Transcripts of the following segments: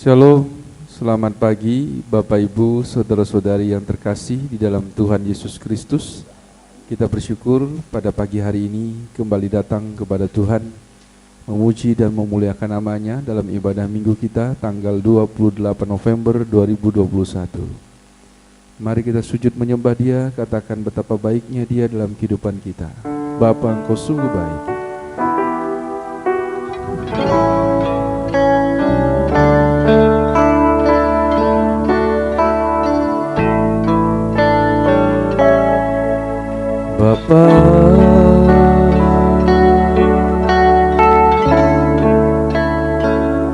Shalom, selamat pagi Bapak Ibu, saudara-saudari yang terkasih di dalam Tuhan Yesus Kristus. Kita bersyukur pada pagi hari ini kembali datang kepada Tuhan, memuji dan memuliakan namanya dalam ibadah minggu kita tanggal 28 November 2021. Mari kita sujud menyembah Dia, katakan betapa baiknya Dia dalam kehidupan kita. Bapa, Engkau sungguh baik. Bapa,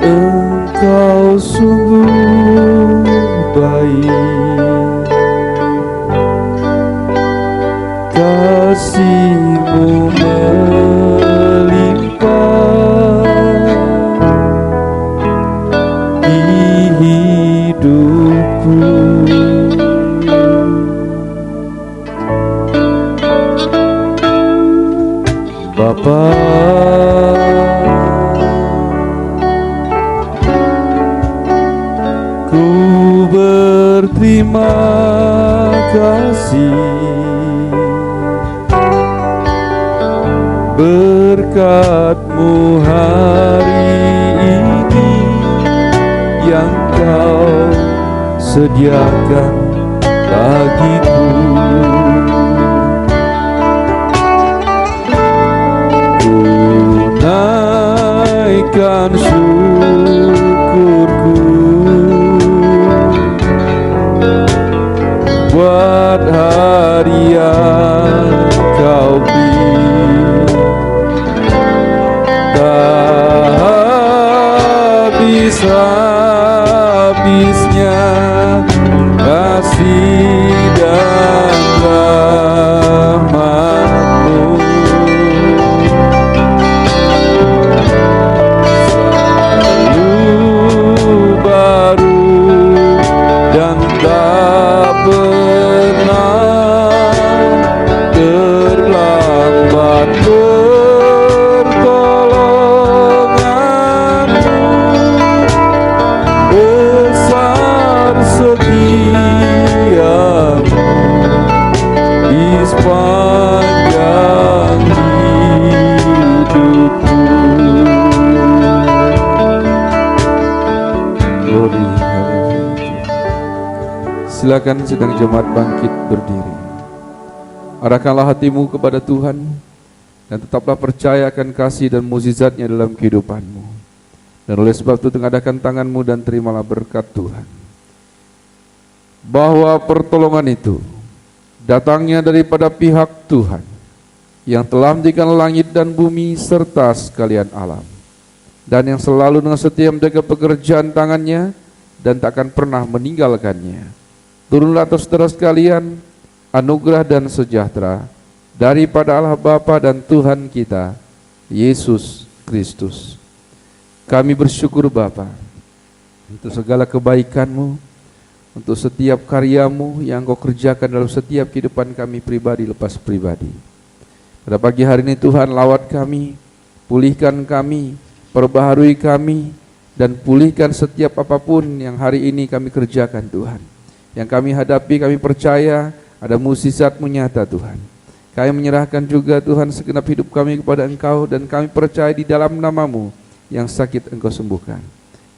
Engkau sungguh baik, kasih-Mu melimpah di hidupku. Bapa, ku berterima kasih berkat-Mu hari ini yang Kau sediakan bagiku. Naikkan syukurku buat hari yang Kau beri, tak habis-habisnya kasih dan rahmat-Mu. Silakan sedang jemaat bangkit berdiri. Arahkanlah hatimu kepada Tuhan dan tetaplah percaya akan kasih dan mukjizat-Nya dalam kehidupanmu. Dan oleh sebab itu tengadakan tanganmu dan terimalah berkat Tuhan. Bahwa pertolongan itu datangnya daripada pihak Tuhan yang telah menjadikan langit dan bumi serta sekalian alam, dan yang selalu dengan setia menjaga pekerjaan tangannya dan takkan pernah meninggalkannya. Turunlah atas saudara sekalian anugerah dan sejahtera daripada Allah Bapa dan Tuhan kita Yesus Kristus. Kami bersyukur Bapa untuk segala kebaikan-Mu, untuk setiap karya-Mu yang Kau kerjakan dalam setiap kehidupan kami pribadi lepas pribadi. Pada pagi hari ini Tuhan, lawat kami, pulihkan kami, perbaharui kami, dan pulihkan setiap apapun yang hari ini kami kerjakan Tuhan. Yang kami hadapi, kami percaya ada mukjizat-Mu nyata Tuhan. Kami menyerahkan juga Tuhan segenap hidup kami kepada Engkau, dan kami percaya di dalam nama-Mu yang sakit Engkau sembuhkan,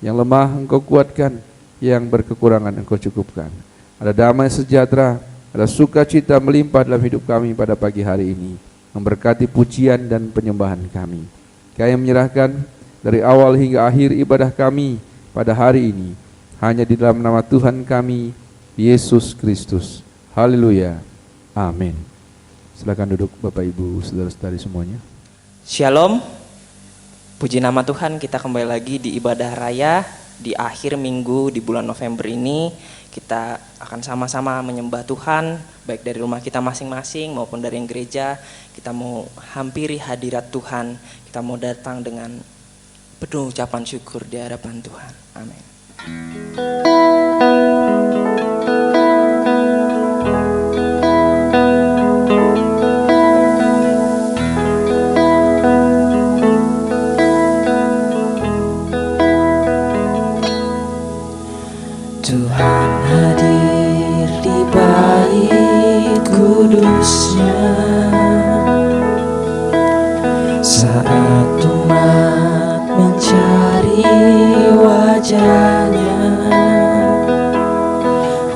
yang lemah Engkau kuatkan, yang berkekurangan Engkau cukupkan. Ada damai sejahtera, ada sukacita melimpah dalam hidup kami pada pagi hari ini, memberkati pujian dan penyembahan kami. Kami menyerahkan dari awal hingga akhir ibadah kami pada hari ini hanya di dalam nama Tuhan kami Yesus Kristus. Haleluya. Amin. Silakan duduk Bapak Ibu, saudara-saudari semuanya. Shalom. Puji nama Tuhan, kita kembali lagi di ibadah raya di akhir minggu di bulan November ini. Kita akan sama-sama menyembah Tuhan, baik dari rumah kita masing-masing maupun dari yang gereja. Kita mau hampiri hadirat Tuhan. Kita mau datang dengan penuh ucapan syukur di hadapan Tuhan. Amin. wajahnya,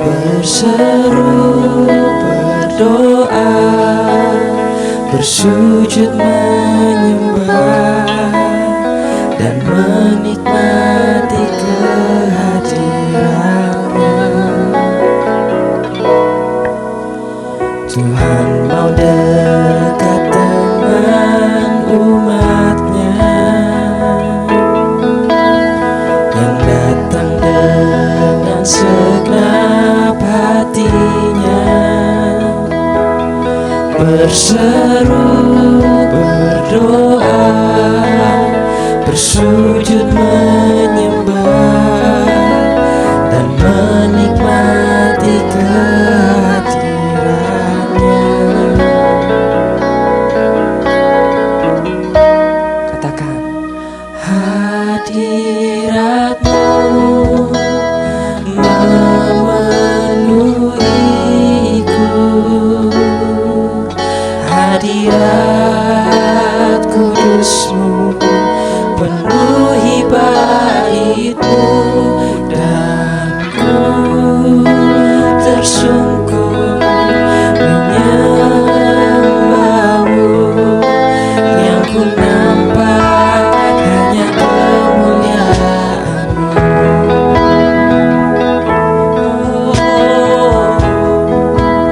berseru, berdoa, bersujud menyembah dan menikmati kehadirannya. Tuhan mau dekat dengan umatnya yang datang dengan segenap hatinya, berseru, berdoa, bersujud menyembah dan menikmati kehadirannya. Katakan, hadiratmu memenuhiku, hadirat kudusmu penuhi baitmu, dan ku tersungkur menyembahmu, yang ku nampak hanya kemuliaan-Mu.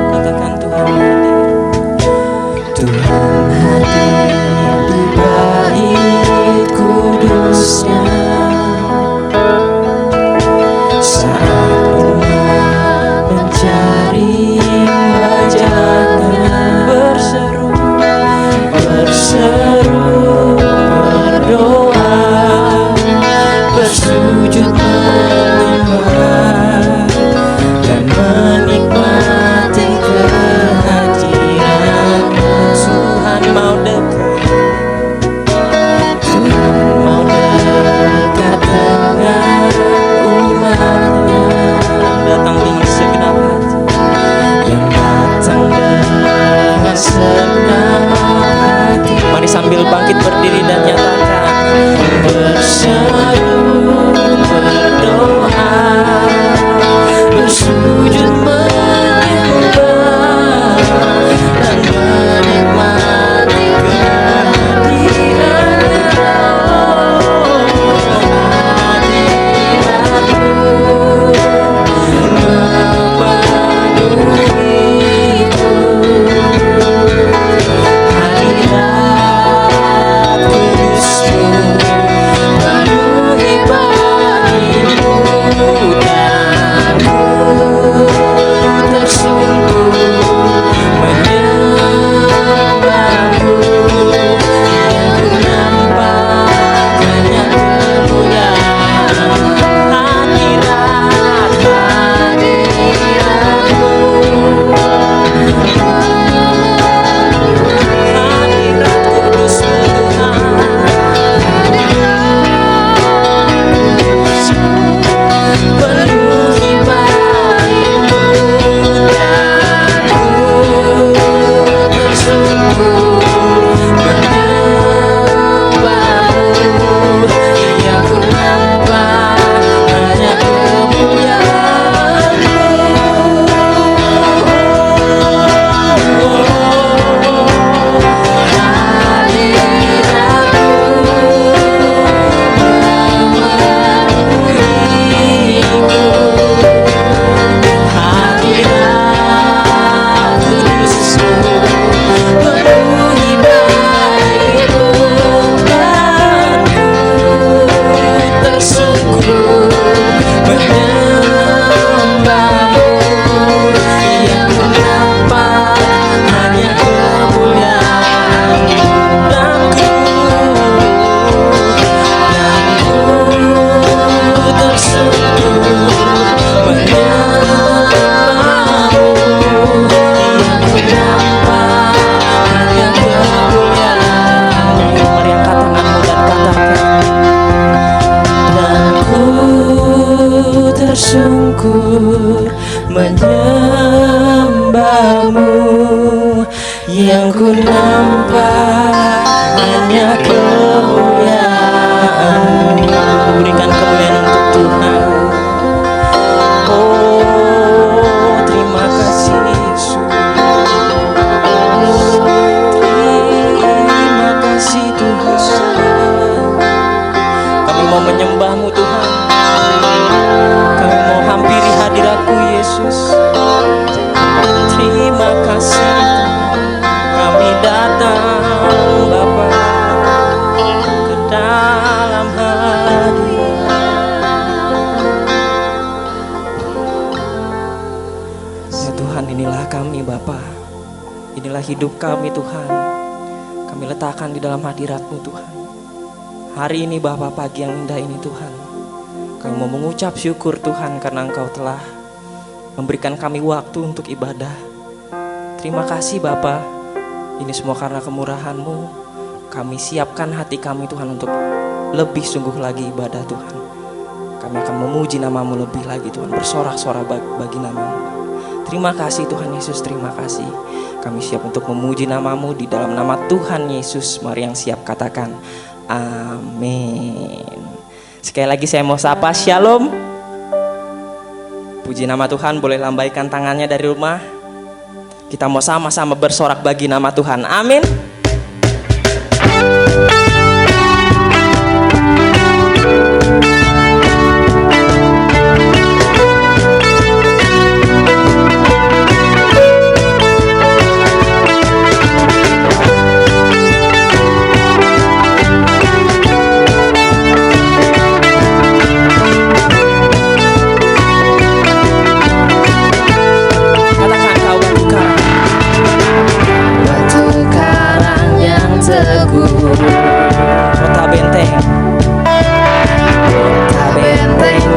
Katakan, Tuhan hadir. Tuhan hadir di bait kudusnya saat umat mencari wajahnya, berseru, berseru, berdoa, bersujud menyembah dan menikmati kehadirannya. Tuhan mau dekat, Tuhan mau dekat dengan umatnya, datang dengan segenap hati, yang datang dengan segenap hati. Mari sambil bangkit berdiri dan nyatakan, berseru, berdoa, bersujud menyembah dan menikmati kehadirannya. Hadirat kudusmu penuhi baitmu, dan ku tersungkur menyembahmu, yang ku nampak hanya kemuliaan-Mu. Hadirat-hadirat-Mu, hadirat kudusmu Tuhan, penuhi baitmu, dan ku tersungkur menyembahmu, yang ku nampak hanya tersungkur menyembahmu, yang ku nampak hanya kemuliaan-Mu. namamu Tuhan. Kami mau hampiri hadirat-Mu Yesus. Terima kasih kami datang Bapa ke dalam hadirat. Ya Tuhan, inilah kami Bapa. Inilah hidup kami Tuhan. Kami letakkan di dalam hadirat-Mu Tuhan. Hari ini Bapa, pagi yang indah ini Tuhan, kami mau mengucap syukur Tuhan karena Engkau telah memberikan kami waktu untuk ibadah. Terima kasih Bapa. Ini semua karena kemurahan-Mu. Kami siapkan hati kami Tuhan untuk lebih sungguh lagi ibadah Tuhan. Kami akan memuji namamu lebih lagi Tuhan, bersorak-sorak bagi namamu. Terima kasih Tuhan Yesus, terima kasih. Kami siap untuk memuji namamu di dalam nama Tuhan Yesus. Mari yang siap katakan amin. Sekali lagi saya mau sapa shalom. Puji nama Tuhan, boleh lambaikan tangannya dari rumah. Kita mau sama-sama bersorak bagi nama Tuhan, amin. Kota benteng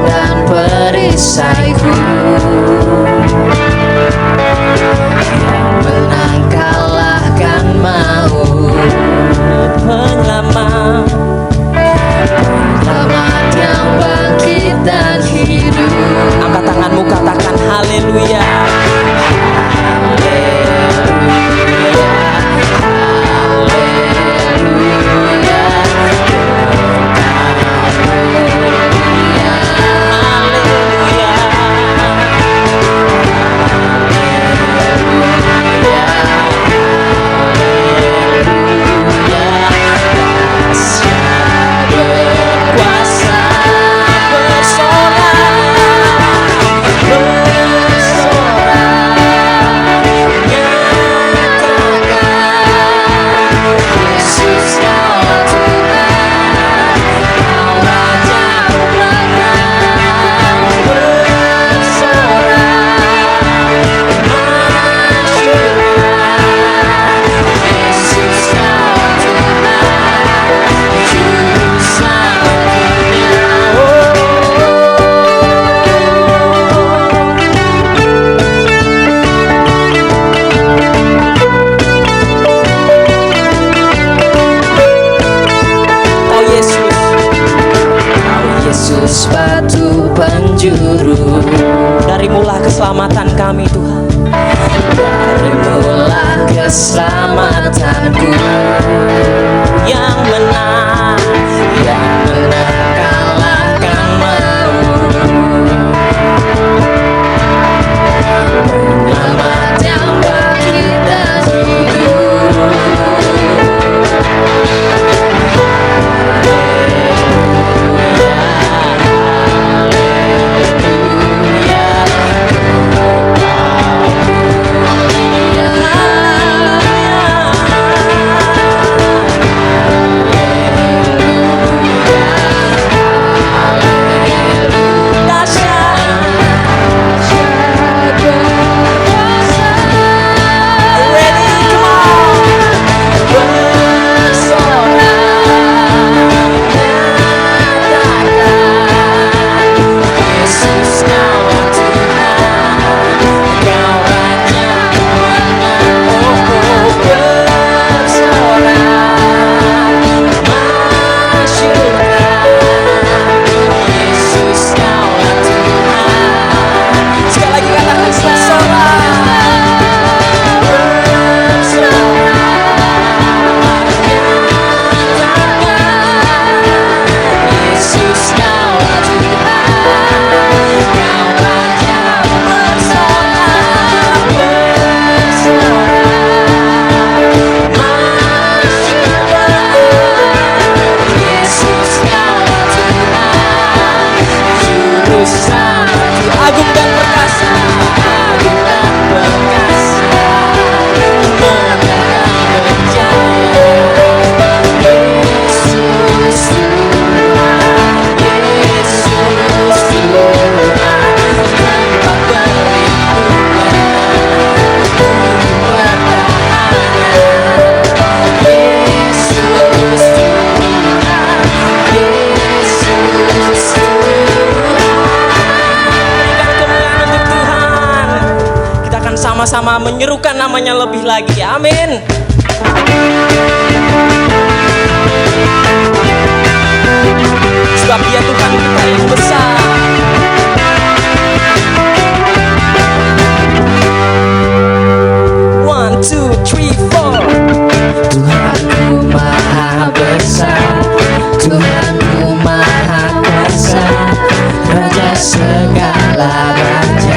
dan perisaiku, menang kalahkan maut, penyelamat yang bangkit dan hidup. Angkat tanganmu, katakan haleluya. Batu penjuru, darimulah keselamatan kami Tuhan. Darimulah keselamatanku, yang menang kalahkan maut, penyelamat yang bangkit dan hidup. sama-sama menyerukan namanya lebih lagi. Amin. Sebab Dia Tuhan kita yang besar. One, two, three, four. Tuhanku maha besar, Tuhanku maha kuasa, Raja segala raja.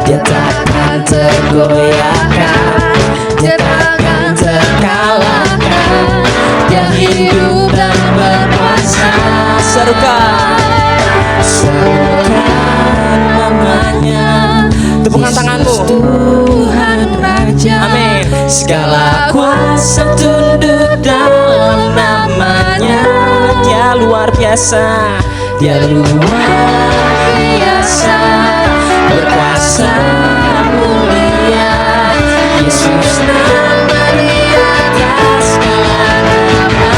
Dia takkan tergoyahkan, Dia takkan terkalahkan, Dia hidup dan berkuasa. Serukan namanya, tepukan tanganmu. Tuhan Raja. Amin. Segala kuasa tunduk dalam namanya. Dia luar biasa. Dia luar biasa, berkuasa mulia. Yesus nama di atas segala nama.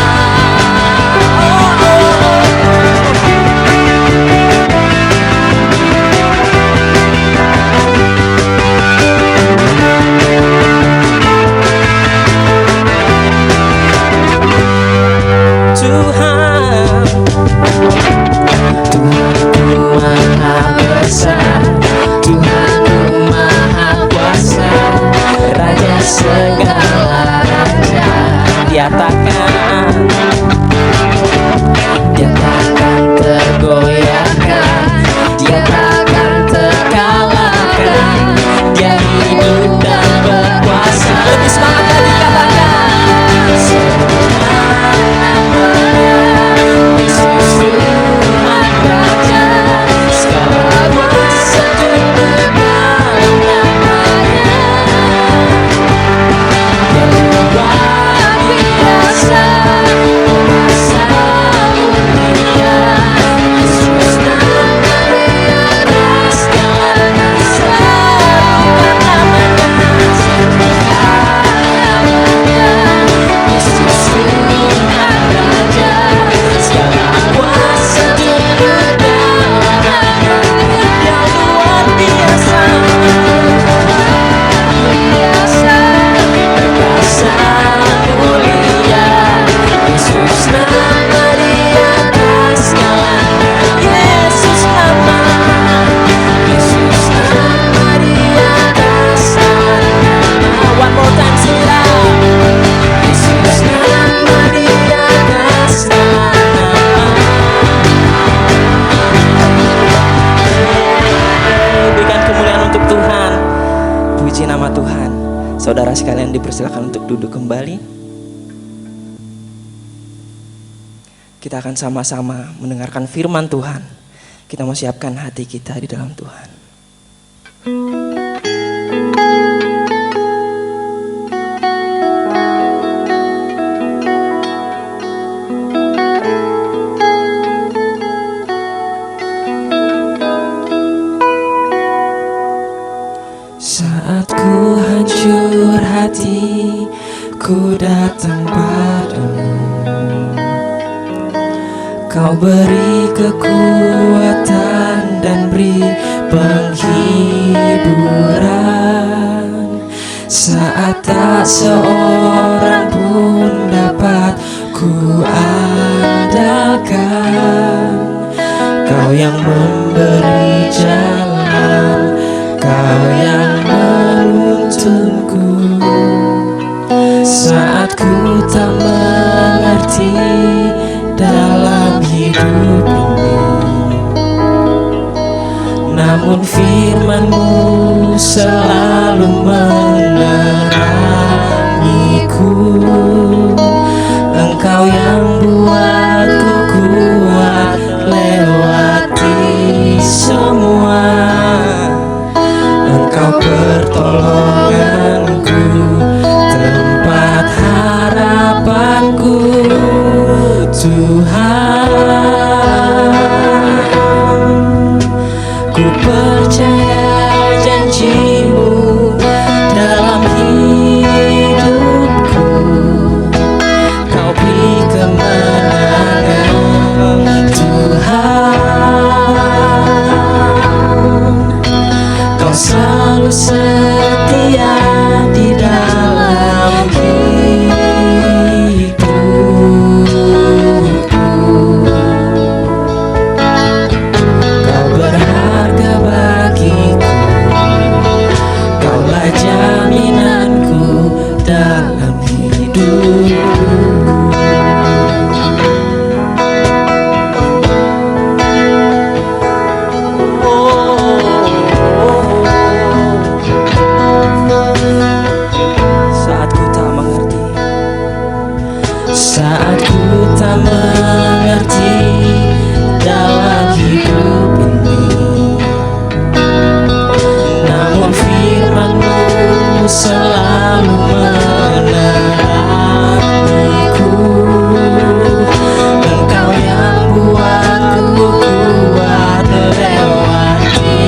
Tuhan, Tuhanku maha besar, Tuhanku maha kuasa, Raja segala raja. Dia takkan tergoyahkan, Dia takkan terkalahkan, Dia hidup dan berkuasa. lebih semangat lagi katakan. Yesus Tuhan Raja, segala kuasa tunduk dalam namanya. Dia luar biasa, kuasa mulia. Yesus nama di atas segala nama. Yesus Tuhan Raja, segala kuasa tunduk dalam namanya. Dia luar biasa. Biasa, berkuasa mulia. Yesus nama di atas segala nama. Yesus nama. Yesus nama di atas segala nama. One more time, sing it out. Yesus nama di atas segala nama. Berikan kemuliaan untuk Tuhan. Puji nama Tuhan. Saudara sekalian dipersilakan untuk duduk kembali. Kita akan sama-sama mendengarkan firman Tuhan. Kita mau siapkan hati kita di dalam Tuhan. Saat ku hancur hati, ku datang padamu. Kau beri kekuatan dan beri penghiburan. Saat tak seorang pun dapat ku andalkan, Kau yang memberi jalan, Kau yang menuntunku. Saat ku tak mengerti dalam hidup ini, namun firman-Mu selalu menerangiku. Engkau yang buatku kuat lewati semua. Engkau pertolonganku, tempat harapanku, Tuhan. Ku percaya Aku tak mengerti dalam hidup ini, namun firman-Mu selalu menerangiku. Engkau yang buatku kuat melewati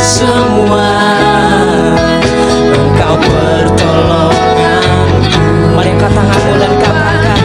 semua. Engkau pertolonganku. Mari angkat tanganmu dan katakan,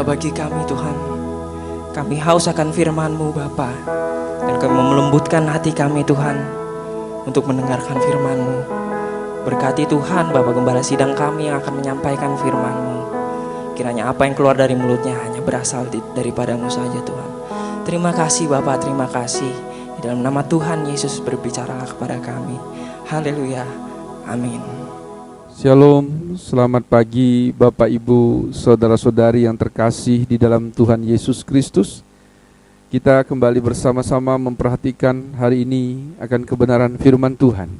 bagi kami Tuhan. Kami haus akan firman-Mu Bapa, dan kami melembutkan hati kami Tuhan untuk mendengarkan firman-Mu. Berkati Tuhan Bapak Gembala Sidang kami yang akan menyampaikan firman-Mu. Kiranya apa yang keluar dari mulutnya hanya berasal daripada-Mu saja Tuhan. Terima kasih Bapak, terima kasih. Di dalam nama Tuhan Yesus berbicaralah kepada kami. Haleluya, amin. Shalom, selamat pagi Bapak Ibu, saudara-saudari yang terkasih di dalam Tuhan Yesus Kristus. Kita kembali bersama-sama memperhatikan hari ini akan kebenaran firman Tuhan.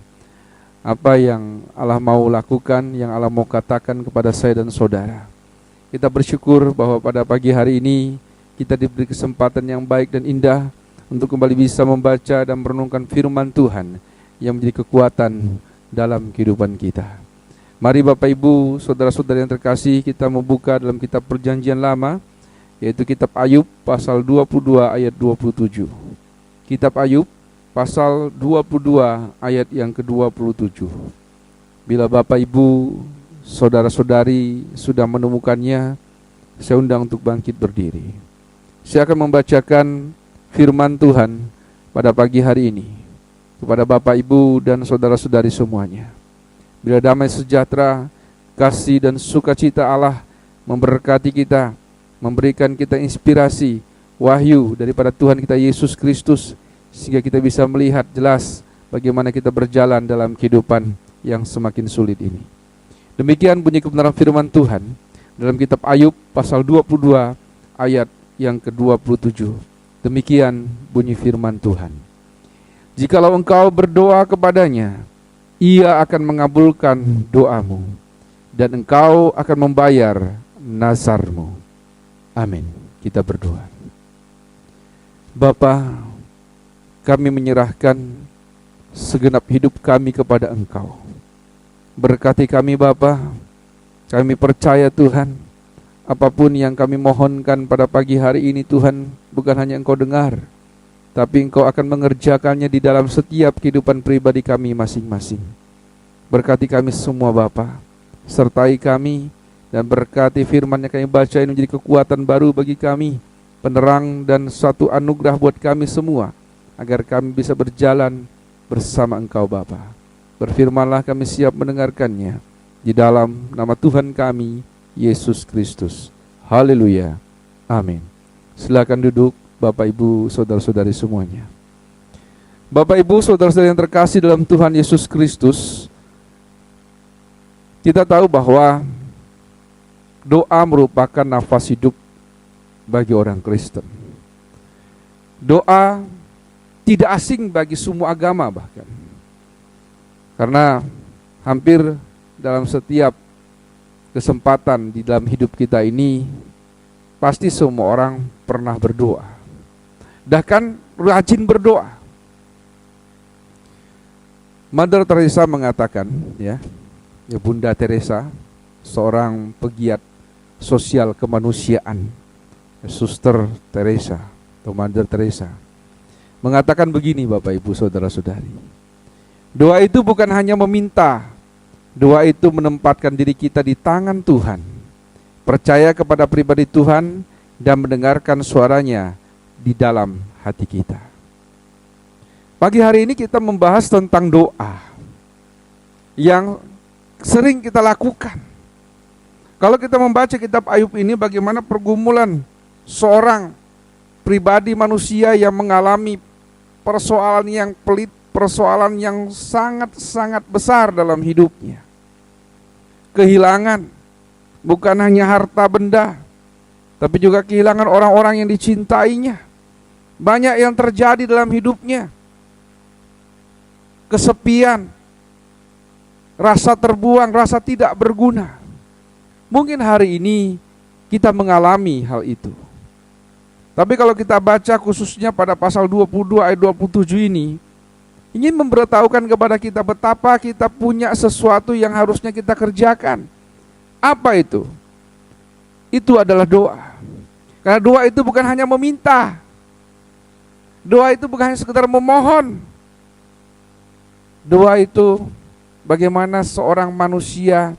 Apa yang Allah mau lakukan, yang Allah mau katakan kepada saya dan saudara. Kita bersyukur bahwa pada pagi hari ini kita diberi kesempatan yang baik dan indah untuk kembali bisa membaca dan merenungkan firman Tuhan yang menjadi kekuatan dalam kehidupan kita. Mari Bapak Ibu, saudara-saudara yang terkasih, kita membuka dalam kitab Perjanjian Lama, yaitu kitab Ayub pasal 22 ayat 27. Kitab Ayub pasal 22 ayat yang ke-27. Bila Bapak Ibu, saudara-saudari sudah menemukannya, saya undang untuk bangkit berdiri. Saya akan membacakan firman Tuhan pada pagi hari ini kepada Bapak Ibu dan saudara-saudari semuanya. Bila damai sejahtera, kasih dan sukacita Allah memberkati kita, memberikan kita inspirasi, wahyu daripada Tuhan kita Yesus Kristus, sehingga kita bisa melihat jelas bagaimana kita berjalan dalam kehidupan yang semakin sulit ini. Demikian bunyi kebenaran firman Tuhan dalam kitab Ayub pasal 22 ayat yang ke-27. Demikian bunyi firman Tuhan. Jikalau engkau berdoa kepadanya, Ia akan mengabulkan doamu, dan engkau akan membayar nazarmu. Amin. Kita berdoa. Bapa, kami menyerahkan segenap hidup kami kepada Engkau. Berkati kami Bapa. Kami percaya Tuhan, apapun yang kami mohonkan pada pagi hari ini Tuhan, bukan hanya Engkau dengar, tapi Engkau akan mengerjakannya di dalam setiap kehidupan pribadi kami masing-masing. Berkati kami semua Bapa, sertai kami dan berkati firman yang kami baca ini menjadi kekuatan baru bagi kami, penerang dan suatu anugerah buat kami semua, agar kami bisa berjalan bersama Engkau Bapa. Berfirmanlah, kami siap mendengarkannya di dalam nama Tuhan kami Yesus Kristus. Haleluya. Amin. Silakan duduk Bapak Ibu saudara-saudari semuanya. Bapak Ibu saudara-saudari yang terkasih dalam Tuhan Yesus Kristus, kita tahu bahwa doa merupakan nafas hidup bagi orang Kristen. Doa tidak asing bagi semua agama bahkan. Karena hampir dalam setiap kesempatan di dalam hidup kita ini, pasti semua orang pernah berdoa. Bahkan rajin berdoa. Mother Teresa mengatakan, ya Bunda Teresa, seorang pegiat sosial kemanusiaan, Suster Teresa atau Mother Teresa, mengatakan begini Bapak Ibu saudara-saudari. Doa itu bukan hanya meminta, doa itu menempatkan diri kita di tangan Tuhan, percaya kepada pribadi Tuhan dan mendengarkan suaranya di dalam hati kita. Pagi hari ini kita membahas tentang doa yang sering kita lakukan. Kalau kita membaca kitab Ayub ini, bagaimana pergumulan seorang pribadi manusia yang mengalami persoalan yang pelit, persoalan yang sangat-sangat besar dalam hidupnya. Kehilangan bukan hanya harta benda, tapi juga kehilangan orang-orang yang dicintainya. Banyak yang terjadi dalam hidupnya. Kesepian, rasa terbuang, rasa tidak berguna. Mungkin hari ini kita mengalami hal itu. Tapi kalau kita baca khususnya pada pasal 22 ayat 27 ini, ingin memberitahukan kepada kita betapa kita punya sesuatu yang harusnya kita kerjakan. Apa itu? Itu adalah doa. Karena doa itu bukan hanya meminta. Doa itu bukan hanya sekedar memohon. Doa itu bagaimana seorang manusia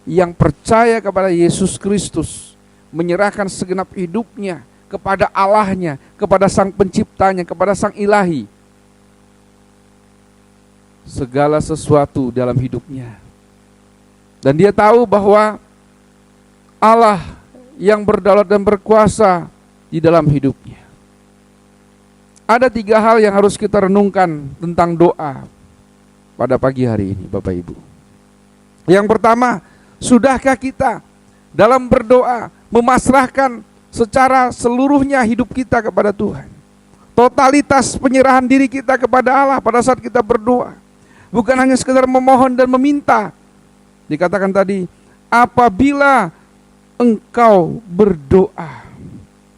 yang percaya kepada Yesus Kristus menyerahkan segenap hidupnya kepada Allahnya, kepada Sang Penciptanya, kepada Sang Ilahi, segala sesuatu dalam hidupnya. Dan dia tahu bahwa Allah yang berdaulat dan berkuasa di dalam hidupnya. Ada 3 hal yang harus kita renungkan tentang doa pada pagi hari ini Bapak Ibu. Yang pertama, sudahkah kita dalam berdoa memasrahkan secara seluruhnya hidup kita kepada Tuhan? Totalitas penyerahan diri kita kepada Allah pada saat kita berdoa. Bukan hanya sekedar memohon dan meminta. Dikatakan tadi, apabila engkau berdoa,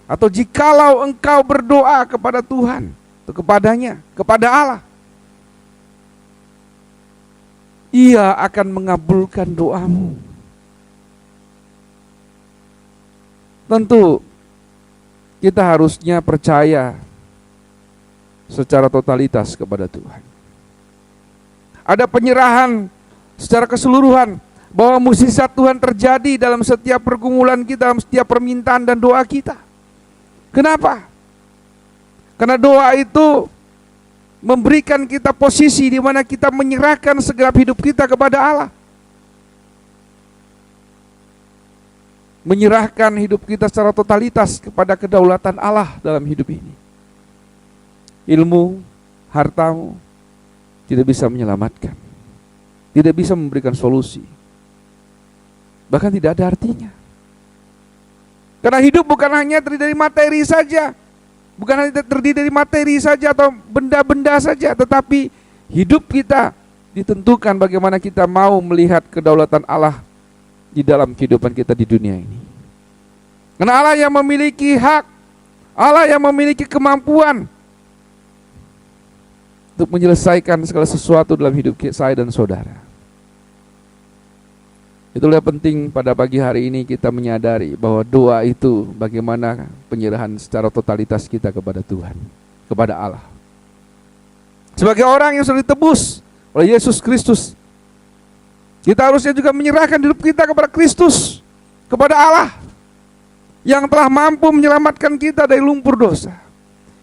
atau jikalau engkau berdoa kepada Tuhan, atau kepadanya, kepada Allah, Ia akan mengabulkan doamu. Tentu kita harusnya percaya secara totalitas kepada Tuhan. Ada penyerahan secara keseluruhan bahwa mukjizat Tuhan terjadi dalam setiap pergumulan kita, dalam setiap permintaan dan doa kita. Kenapa? Karena doa itu memberikan kita posisi di mana kita menyerahkan segenap hidup kita kepada Allah. Menyerahkan hidup kita secara totalitas kepada kedaulatan Allah dalam hidup ini. Ilmu, hartamu tidak bisa menyelamatkan, tidak bisa memberikan solusi, bahkan tidak ada artinya. Karena hidup bukan hanya terdiri dari materi saja, bukan hanya terdiri dari materi saja atau benda-benda saja, tetapi hidup kita ditentukan bagaimana kita mau melihat kedaulatan Allah di dalam kehidupan kita di dunia ini. Karena Allah yang memiliki hak, Allah yang memiliki kemampuan untuk menyelesaikan segala sesuatu dalam hidup saya dan saudara. Itulah penting pada pagi hari ini kita menyadari bahwa doa itu bagaimana penyerahan secara totalitas kita kepada Tuhan, kepada Allah. Sebagai orang yang sudah ditebus oleh Yesus Kristus, kita harusnya juga menyerahkan hidup kita kepada Kristus, kepada Allah yang telah mampu menyelamatkan kita dari lumpur dosa,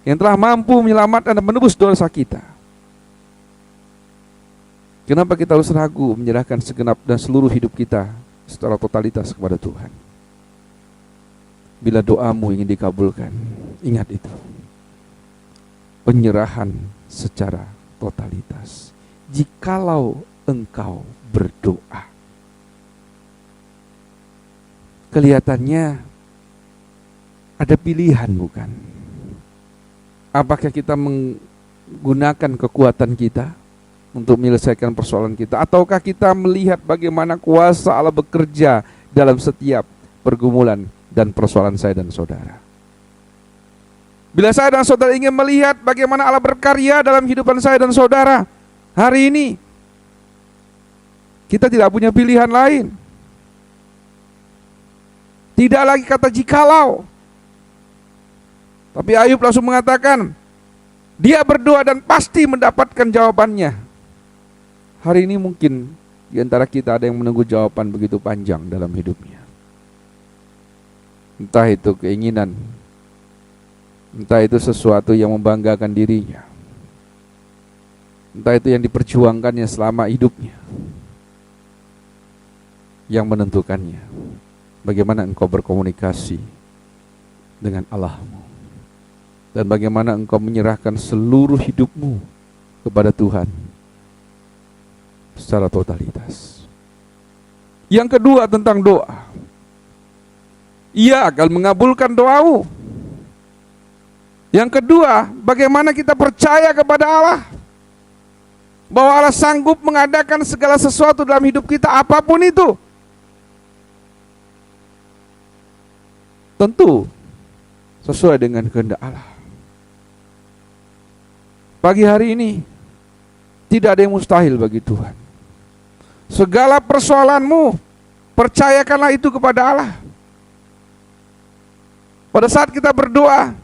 yang telah mampu menyelamatkan dan menebus dosa kita. Kenapa kita harus ragu menyerahkan segenap dan seluruh hidup kita secara totalitas kepada Tuhan? Bila doamu ingin dikabulkan, ingat itu. Penyerahan secara totalitas. Jikalau engkau berdoa, kelihatannya ada pilihan, bukan? Apakah kita menggunakan kekuatan kita untuk menyelesaikan persoalan kita, ataukah kita melihat bagaimana kuasa Allah bekerja dalam setiap pergumulan dan persoalan saya dan saudara? Bila saya dan saudara ingin melihat bagaimana Allah berkarya dalam kehidupan saya dan saudara hari ini, kita tidak punya pilihan lain. Tidak lagi kata jikalau, tapi Ayub langsung mengatakan dia berdoa dan pasti mendapatkan jawabannya. Hari ini mungkin di antara kita ada yang menunggu jawaban begitu panjang dalam hidupnya. Entah itu keinginan, entah itu sesuatu yang membanggakan dirinya, entah itu yang diperjuangkannya selama hidupnya. Yang menentukannya bagaimana engkau berkomunikasi dengan Allahmu, dan bagaimana engkau menyerahkan seluruh hidupmu kepada Tuhan secara totalitas. Yang kedua tentang doa, Ia akan mengabulkan doamu. Yang kedua, bagaimana kita percaya kepada Allah, bahwa Allah sanggup mengadakan segala sesuatu dalam hidup kita, apapun itu. Tentu sesuai dengan kehendak Allah. Pagi hari ini tidak ada yang mustahil bagi Tuhan. Segala persoalanmu, percayakanlah itu kepada Allah. Pada saat kita berdoa,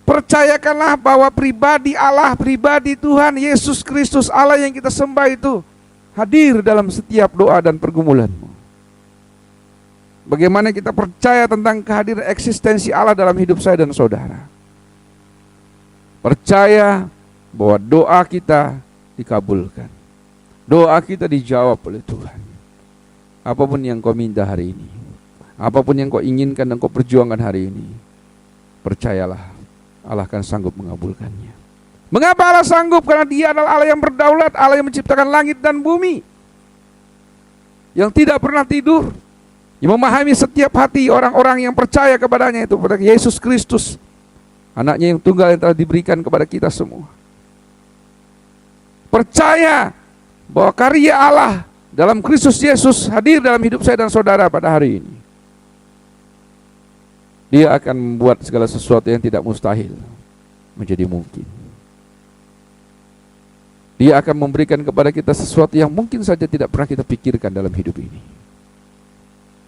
percayakanlah bahwa pribadi Allah, pribadi Tuhan Yesus Kristus, Allah yang kita sembah itu hadir dalam setiap doa dan pergumulanmu. Bagaimana kita percaya tentang kehadiran eksistensi Allah dalam hidup saya dan saudara. Percaya bahwa doa kita dikabulkan, doa kita dijawab oleh Tuhan. Apapun yang kau minta hari ini, apapun yang kau inginkan dan kau perjuangkan hari ini, percayalah Allah akan sanggup mengabulkannya. Mengapa Allah sanggup? Karena Dia adalah Allah yang berdaulat, Allah yang menciptakan langit dan bumi, yang tidak pernah tidur, yang memahami setiap hati orang-orang yang percaya kepadanya, itu kepada Yesus Kristus, anaknya yang tunggal yang telah diberikan kepada kita semua. Percaya bahwa karya Allah dalam Kristus Yesus hadir dalam hidup saya dan saudara pada hari ini. Dia akan membuat segala sesuatu yang tidak mustahil menjadi mungkin. Dia akan memberikan kepada kita sesuatu yang mungkin saja tidak pernah kita pikirkan dalam hidup ini.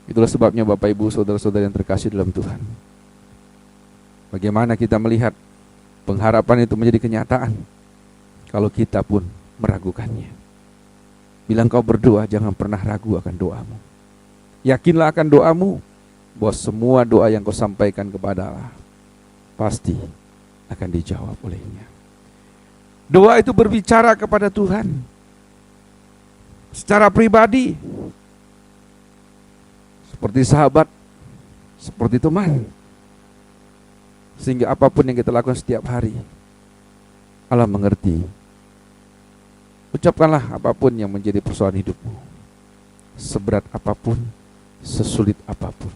Itulah sebabnya Bapak Ibu saudara-saudara yang terkasih dalam Tuhan, bagaimana kita melihat pengharapan itu menjadi kenyataan kalau kita pun meragukannya. Bila engkau berdoa, jangan pernah ragu akan doamu. Yakinlah akan doamu, bahwa semua doa yang kau sampaikan kepada Allah pasti akan dijawab olehnya. Doa itu berbicara kepada Tuhan secara pribadi, seperti sahabat, seperti teman, sehingga apapun yang kita lakukan setiap hari, Allah mengerti. Ucapkanlah apapun yang menjadi persoalan hidupmu, seberat apapun, sesulit apapun.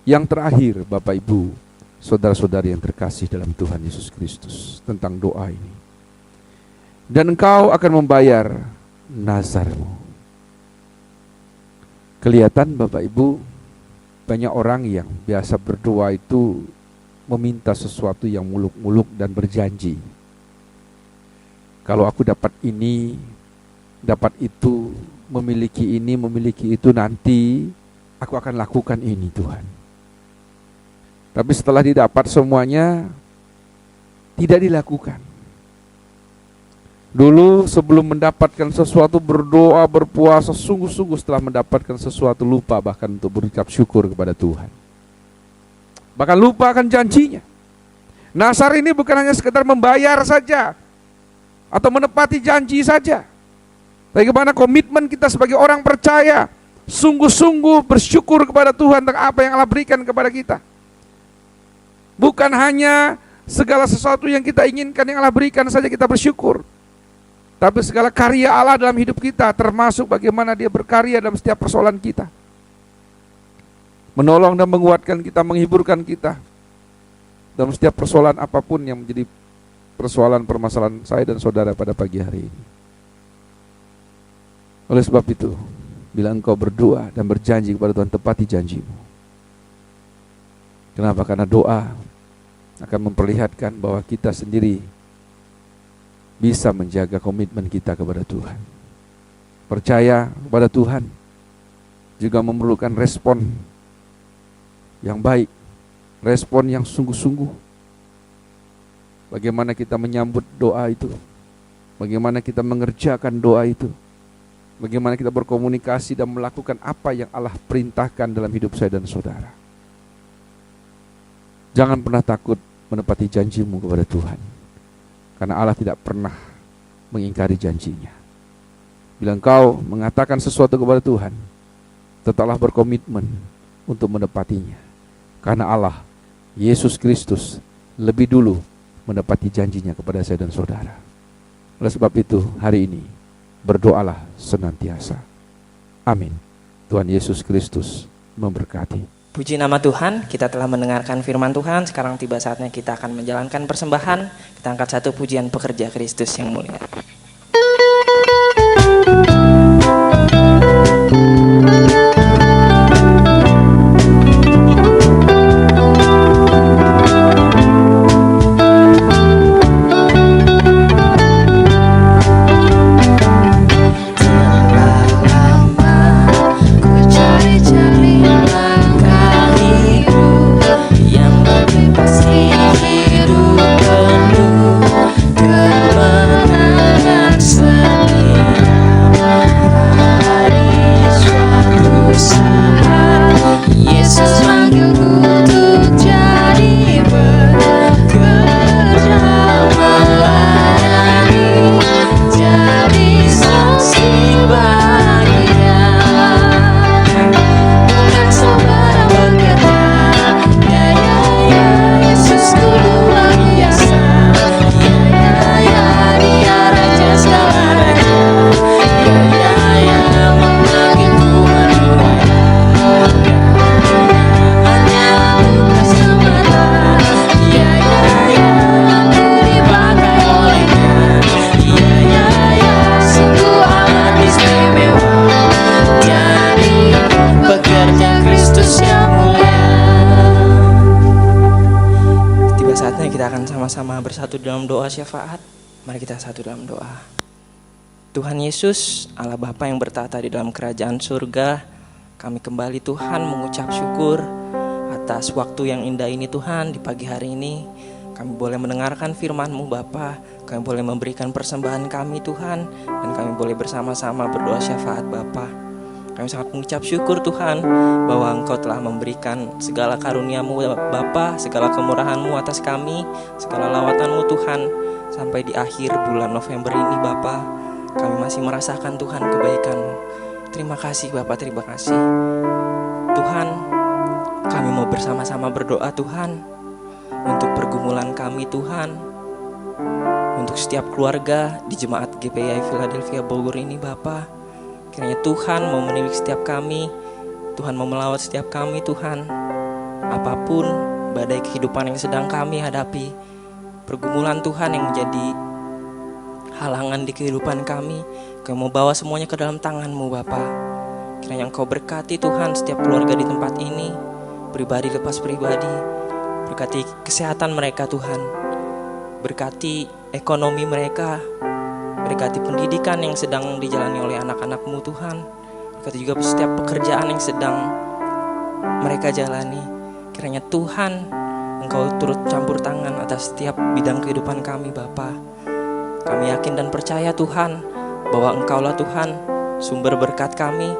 Yang terakhir, Bapak Ibu, saudara-saudari yang terkasih dalam Tuhan Yesus Kristus, tentang doa ini. Dan engkau akan membayar nazarmu. Kelihatan Bapak Ibu, banyak orang yang biasa berdoa itu meminta sesuatu yang muluk-muluk dan berjanji. Kalau aku dapat ini, dapat itu, memiliki ini, memiliki itu, nanti aku akan lakukan ini Tuhan. Tapi setelah didapat semuanya, tidak dilakukan. Dulu sebelum mendapatkan sesuatu berdoa, berpuasa, sungguh-sungguh setelah mendapatkan sesuatu lupa bahkan untuk berucap syukur kepada Tuhan. Bahkan lupa akan janjinya. Nasar ini bukan hanya sekedar membayar saja atau menepati janji saja. Bagaimana komitmen kita sebagai orang percaya, sungguh-sungguh bersyukur kepada Tuhan tentang apa yang Allah berikan kepada kita. Bukan hanya segala sesuatu yang kita inginkan yang Allah berikan saja kita bersyukur, tapi segala karya Allah dalam hidup kita, termasuk bagaimana Dia berkarya dalam setiap persoalan kita, menolong dan menguatkan kita, menghiburkan kita dalam setiap persoalan apapun yang menjadi permasalahan saya dan saudara pada pagi hari ini. Oleh sebab itu, bila engkau berdoa dan berjanji kepada Tuhan, tepati janjimu. Kenapa? Karena doa akan memperlihatkan bahwa kita sendiri bisa menjaga komitmen kita kepada Tuhan. Percaya kepada Tuhan juga memerlukan respon yang baik, respon yang sungguh-sungguh. Bagaimana kita menyambut doa itu, bagaimana kita mengerjakan doa itu, bagaimana kita berkomunikasi dan melakukan apa yang Allah perintahkan dalam hidup saya dan saudara. Jangan pernah takut menepati janjimu kepada Tuhan, karena Allah tidak pernah mengingkari janjinya. Bila engkau mengatakan sesuatu kepada Tuhan, tetaplah berkomitmen untuk menepatinya, karena Allah, Yesus Kristus, lebih dulu menepati janjinya kepada saya dan saudara. Oleh sebab itu, hari ini berdoalah senantiasa. Amin. Tuhan Yesus Kristus memberkati. Puji nama Tuhan, kita telah mendengarkan firman Tuhan. Sekarang tiba saatnya kita akan menjalankan persembahan. Kita angkat satu pujian pekerja Kristus yang mulia. Sama-sama bersatu dalam doa syafaat. Mari kita satu dalam doa. Tuhan Yesus, Allah Bapa yang bertata di dalam kerajaan surga, kami kembali Tuhan mengucap syukur atas waktu yang indah ini Tuhan. Di pagi hari ini kami boleh mendengarkan firman-Mu Bapa, kami boleh memberikan persembahan kami Tuhan, dan kami boleh bersama-sama berdoa syafaat Bapa. Kami sangat mengucap syukur Tuhan bahwa Engkau telah memberikan segala karunia-Mu Bapa, segala kemurahan-Mu atas kami, segala lawatan-Mu Tuhan. Sampai di akhir bulan November ini Bapa, kami masih merasakan Tuhan kebaikan-Mu. Terima kasih Bapa, terima kasih Tuhan. Kami mau bersama-sama berdoa Tuhan untuk pergumulan kami Tuhan, untuk setiap keluarga di Jemaat GPI Philadelphia Bogor ini Bapa. Kiranya Tuhan mau menilik setiap kami, Tuhan mau melawat setiap kami Tuhan. Apapun badai kehidupan yang sedang kami hadapi, pergumulan Tuhan yang menjadi halangan di kehidupan kami, kami mau bawa semuanya ke dalam tangan-Mu Bapa. Kiranya Engkau berkati Tuhan setiap keluarga di tempat ini, pribadi lepas pribadi. Berkati kesehatan mereka Tuhan, berkati ekonomi mereka, berkati pendidikan yang sedang dijalani oleh anak-anak-Mu Tuhan. Berkati juga setiap pekerjaan yang sedang mereka jalani. Kiranya Tuhan, Engkau turut campur tangan atas setiap bidang kehidupan kami Bapa. Kami yakin dan percaya Tuhan bahwa Engkaulah Tuhan, sumber berkat kami.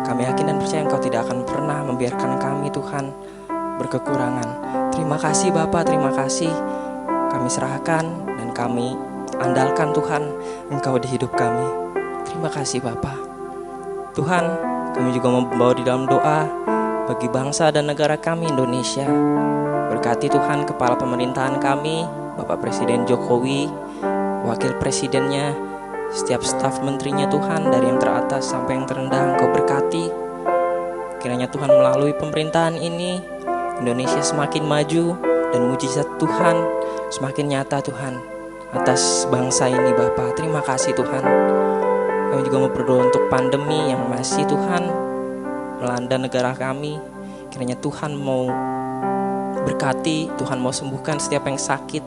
Kami yakin dan percaya Engkau tidak akan pernah membiarkan kami Tuhan berkekurangan. Terima kasih Bapa, terima kasih. Kami serahkan dan kami andalkan Tuhan Engkau di hidup kami. Terima kasih Bapa. Tuhan, kami juga membawa di dalam doa bagi bangsa dan negara kami Indonesia. Berkati Tuhan kepala pemerintahan kami, Bapak Presiden Jokowi, Wakil Presidennya, setiap staf menterinya Tuhan, dari yang teratas sampai yang terendah Engkau berkati. Kiranya Tuhan melalui pemerintahan ini Indonesia semakin maju dan mujizat Tuhan semakin nyata Tuhan atas bangsa ini Bapa. Terima kasih Tuhan. Kami juga mau berdoa untuk pandemi yang masih Tuhan melanda negara kami. Kiranya Tuhan mau berkati, Tuhan mau sembuhkan setiap yang sakit,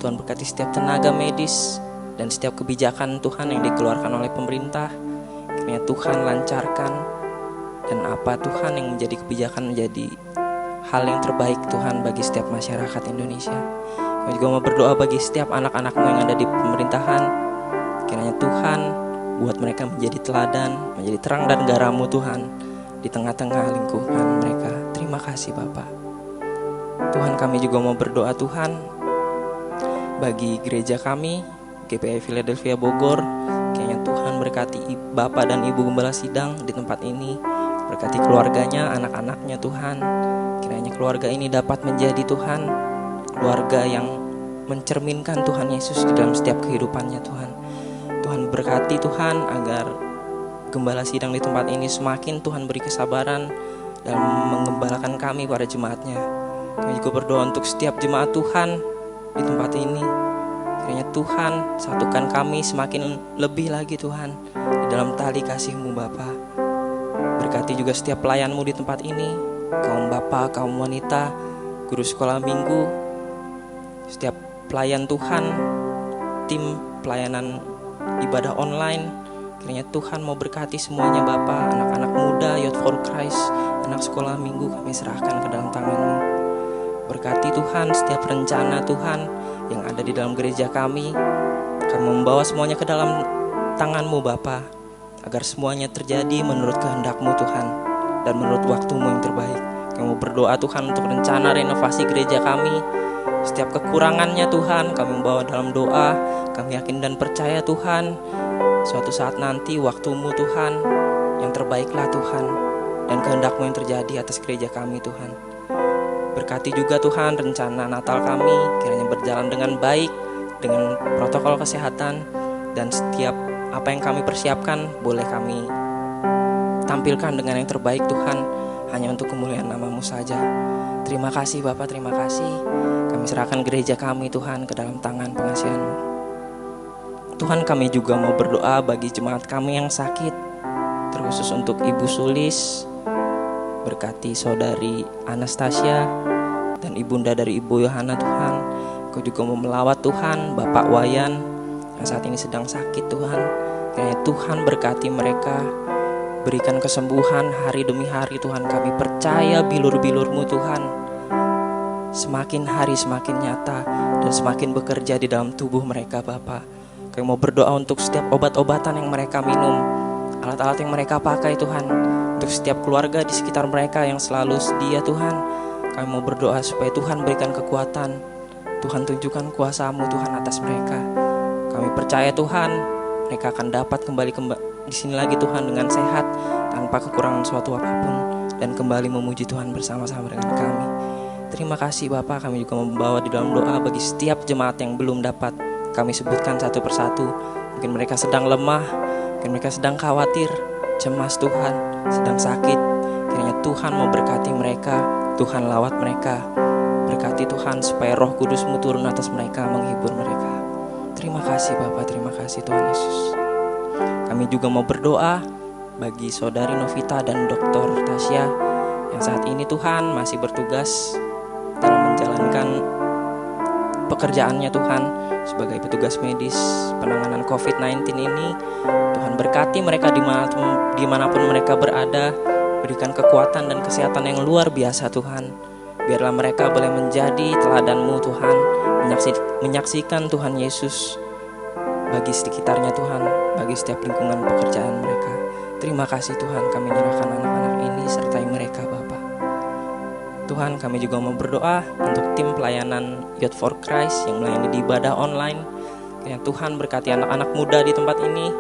Tuhan berkati setiap tenaga medis dan setiap kebijakan Tuhan yang dikeluarkan oleh pemerintah. Kiranya Tuhan lancarkan, dan apa Tuhan yang menjadi kebijakan menjadi hal yang terbaik Tuhan bagi setiap masyarakat Indonesia. Kami juga mau berdoa bagi setiap anak-anak-Mu yang ada di pemerintahan. Kiranya Tuhan buat mereka menjadi teladan, menjadi terang dan garam-Mu Tuhan di tengah-tengah lingkungan mereka. Terima kasih Bapa. Tuhan, kami juga mau berdoa Tuhan bagi gereja kami, GPI Philadelphia Bogor. Kiranya Tuhan berkati Bapak dan Ibu Gembala Sidang di tempat ini. Berkati keluarganya, anak-anaknya Tuhan. Kiranya keluarga ini dapat menjadi Tuhan keluarga yang mencerminkan Tuhan Yesus di dalam setiap kehidupannya Tuhan. Tuhan berkati Tuhan agar Gembala Sidang di tempat ini semakin Tuhan beri kesabaran dalam menggembalakan kami para jemaatnya. Kami juga berdoa untuk setiap jemaat Tuhan di tempat ini. Kiranya Tuhan satukan kami semakin lebih lagi Tuhan di dalam tali kasih-Mu Bapa. Berkati juga setiap pelayan-Mu di tempat ini, kaum bapak, kaum wanita, guru sekolah minggu, setiap pelayan Tuhan, tim pelayanan ibadah online. Kiranya Tuhan mau berkati semuanya Bapa, anak-anak muda, Youth for Christ, anak sekolah minggu, kami serahkan ke dalam tangan-Mu. Berkati Tuhan setiap rencana Tuhan yang ada di dalam gereja kami. Kami membawa semuanya ke dalam tangan-Mu Bapa, agar semuanya terjadi menurut kehendak-Mu Tuhan dan menurut waktu-Mu yang terbaik. Kami mau berdoa Tuhan untuk rencana renovasi gereja kami. Setiap kekurangannya Tuhan kami membawa dalam doa. Kami yakin dan percaya Tuhan, suatu saat nanti waktu-Mu Tuhan yang terbaiklah Tuhan, dan kehendak-Mu yang terjadi atas gereja kami Tuhan. Berkati juga Tuhan rencana Natal kami, kiranya berjalan dengan baik, dengan protokol kesehatan, dan setiap apa yang kami persiapkan boleh kami tampilkan dengan yang terbaik Tuhan, hanya untuk kemuliaan nama-Mu saja. Terima kasih Bapak, terima kasih. Kami serahkan gereja kami Tuhan ke dalam tangan pengasihan-Mu. Tuhan, kami juga mau berdoa bagi jemaat kami yang sakit, terkhusus untuk Ibu Sulis. Berkati saudari Anastasia dan ibunda dari Ibu Yohana Tuhan. Kau juga mau melawat Tuhan Bapak Wayan yang saat ini sedang sakit Tuhan. Kiranya Tuhan berkati mereka, berikan kesembuhan hari demi hari Tuhan. Kami percaya bilur-bilur-Mu Tuhan semakin hari semakin nyata dan semakin bekerja di dalam tubuh mereka Bapa. Kami mau berdoa untuk setiap obat-obatan yang mereka minum, alat-alat yang mereka pakai Tuhan, untuk setiap keluarga di sekitar mereka yang selalu sedia Tuhan. Kami mau berdoa supaya Tuhan berikan kekuatan, Tuhan tunjukkan kuasa-Mu Tuhan atas mereka. Kami percaya Tuhan mereka akan dapat kembali di sini lagi Tuhan dengan sehat, tanpa kekurangan suatu apapun, dan kembali memuji Tuhan bersama-sama dengan kami. Terima kasih Bapak. Kami juga membawa di dalam doa bagi setiap jemaat yang belum dapat kami sebutkan satu persatu. Mungkin mereka sedang lemah, mungkin mereka sedang khawatir, cemas Tuhan, sedang sakit. Kiranya Tuhan mau berkati mereka, Tuhan lawat mereka. Berkati Tuhan supaya Roh Kudus-Mu turun atas mereka, menghibur mereka. Terima kasih Bapak, terima kasih Tuhan Yesus. Kami juga mau berdoa bagi saudari Novita dan Dr. Tasya yang saat ini Tuhan masih bertugas dalam menjalankan pekerjaannya Tuhan sebagai petugas medis penanganan COVID-19 ini. Tuhan berkati mereka dimanapun mereka berada, berikan kekuatan dan kesehatan yang luar biasa Tuhan. Biarlah mereka boleh menjadi teladan-Mu Tuhan, menyaksikan Tuhan Yesus bagi sekitarnya Tuhan, bagi setiap lingkungan pekerjaan mereka. Terima kasih Tuhan, kami menyerahkan anak-anak ini sertai mereka Bapa. Tuhan, kami juga mau berdoa untuk tim pelayanan Youth for Christ yang melayani di ibadah online. Kiranya Tuhan berkati anak-anak muda di tempat ini,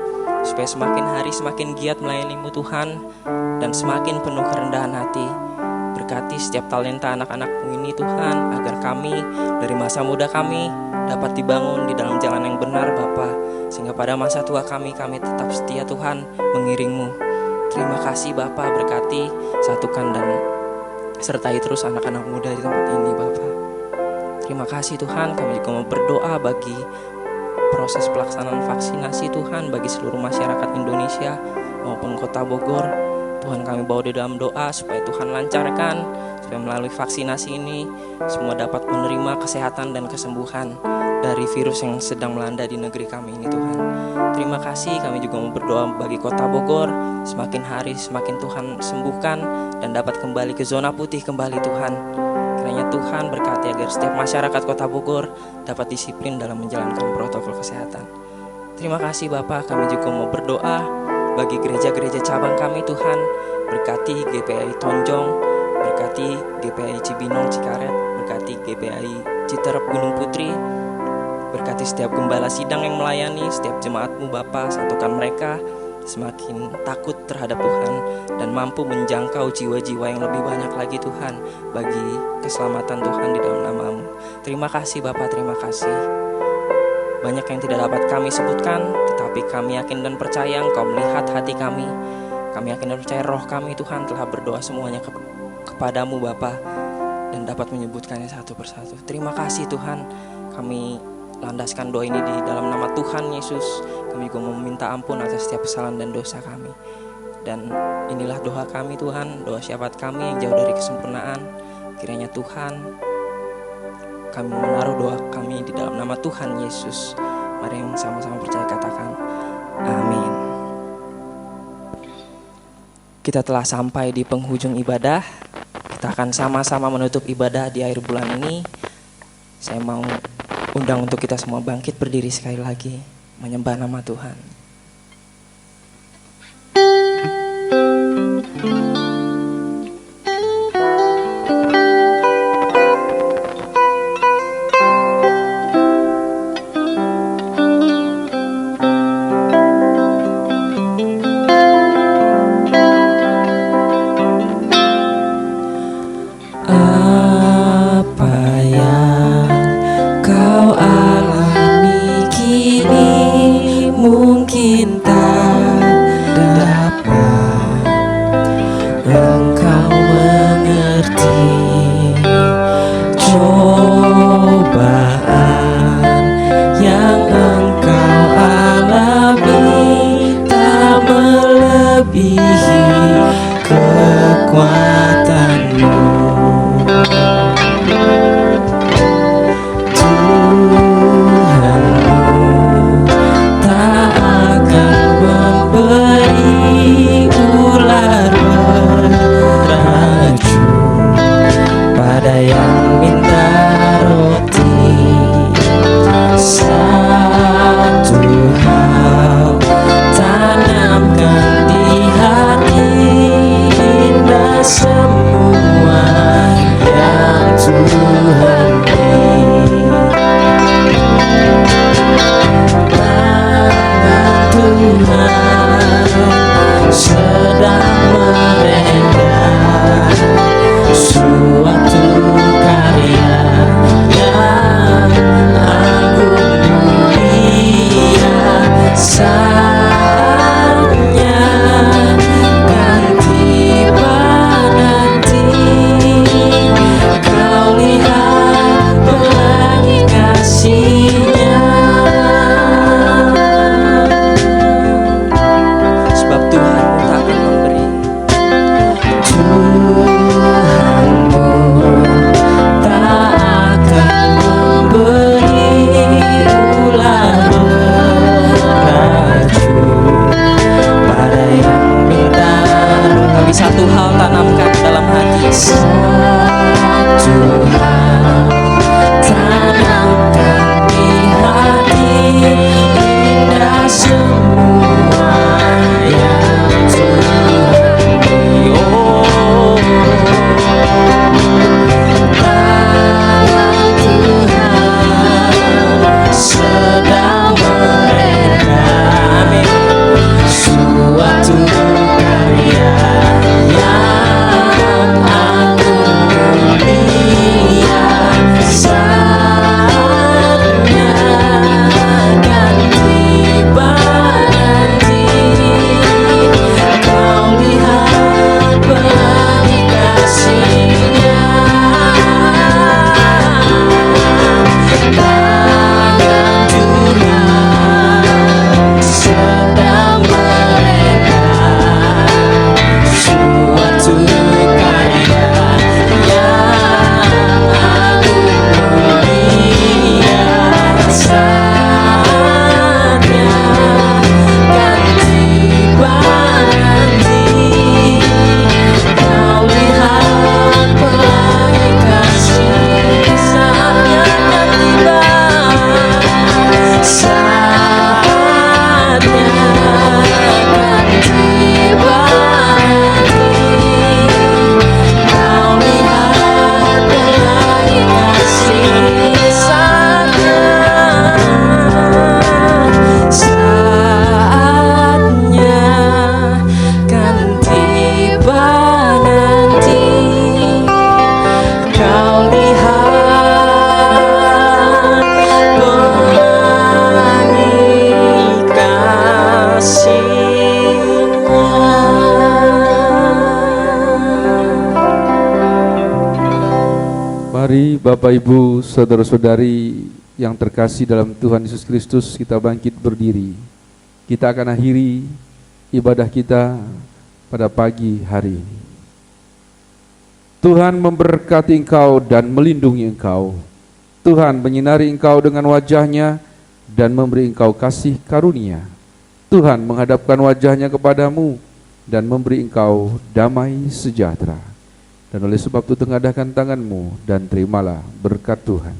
supaya semakin hari semakin giat melayani-Mu Tuhan, dan semakin penuh kerendahan hati. Berkati setiap talenta anak-anak-Mu ini Tuhan, agar kami dari masa muda kami dapat dibangun di dalam jalan yang benar Bapa, sehingga pada masa tua kami tetap setia Tuhan mengiring-Mu. Terima kasih Bapa, berkati, satukan dan sertai terus anak-anak muda di tempat ini Bapa. Terima kasih Tuhan, kami juga mau berdoa bagi proses pelaksanaan vaksinasi Tuhan bagi seluruh masyarakat Indonesia maupun Kota Bogor. Tuhan, kami bawa di dalam doa supaya Tuhan lancarkan, supaya melalui vaksinasi ini semua dapat menerima kesehatan dan kesembuhan dari virus yang sedang melanda di negeri kami ini Tuhan. Terima kasih, kami juga mau berdoa bagi Kota Bogor, semakin hari semakin Tuhan sembuhkan dan dapat kembali ke zona putih kembali Tuhan. Kiranya Tuhan berkati agar setiap masyarakat Kota Bogor dapat disiplin dalam menjalankan protokol kesehatan. Terima kasih Bapak, kami juga mau berdoa bagi gereja-gereja cabang kami Tuhan. Berkati GPI Tonjong, berkati GPI Cibinong Cikaret, berkati GPI Citerep Gunung Putri, berkati setiap gembala sidang yang melayani, setiap jemaat-Mu Bapa, satukan mereka semakin takut terhadap Tuhan dan mampu menjangkau jiwa-jiwa yang lebih banyak lagi Tuhan bagi keselamatan Tuhan di dalam nama-Mu. Terima kasih Bapa, terima kasih. Banyak yang tidak dapat kami sebutkan, tetapi kami yakin dan percaya Engkau melihat hati kami. Kami yakin dan percaya roh kami Tuhan telah berdoa semuanya kepadamu Bapa dan dapat menyebutkannya satu persatu. Terima kasih Tuhan, kami landaskan doa ini di dalam nama Tuhan Yesus. Kami juga meminta ampun atas setiap kesalahan dan dosa kami. Dan inilah doa kami Tuhan, doa syafaat kami yang jauh dari kesempurnaan. Kiranya Tuhan, kami menaruh doa kami di dalam nama Tuhan Yesus. Mari yang sama-sama percaya katakan amin. Kita telah sampai di penghujung ibadah. Kita akan sama-sama menutup ibadah di akhir bulan ini. Saya mau undang untuk kita semua bangkit berdiri sekali lagi, menyembah nama Tuhan. Tak Bapak Ibu, saudara-saudari yang terkasih dalam Tuhan Yesus Kristus, kita bangkit berdiri. Kita akan akhiri ibadah kita pada pagi hari ini. Tuhan memberkati engkau dan melindungi engkau. Tuhan menyinari engkau dengan wajah-Nya dan memberi engkau kasih karunia. Tuhan menghadapkan wajah-Nya kepadamu dan memberi engkau damai sejahtera. Dan oleh sebab itu tengadahkan tanganmu dan terimalah berkat Tuhan.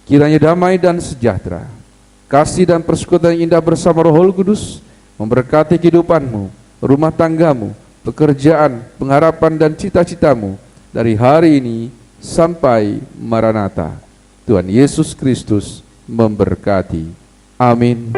Kiranya damai dan sejahtera, kasih dan persekutuan yang indah bersama Roh Kudus memberkati kehidupanmu, rumah tanggamu, pekerjaan, pengharapan dan cita-citamu dari hari ini sampai Maranatha. Tuhan Yesus Kristus memberkati. Amin.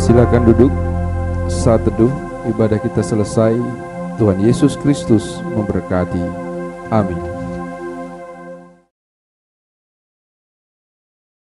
Silakan duduk. Saat teduh ibadah kita selesai. Tuhan Yesus Kristus memberkati. Amin.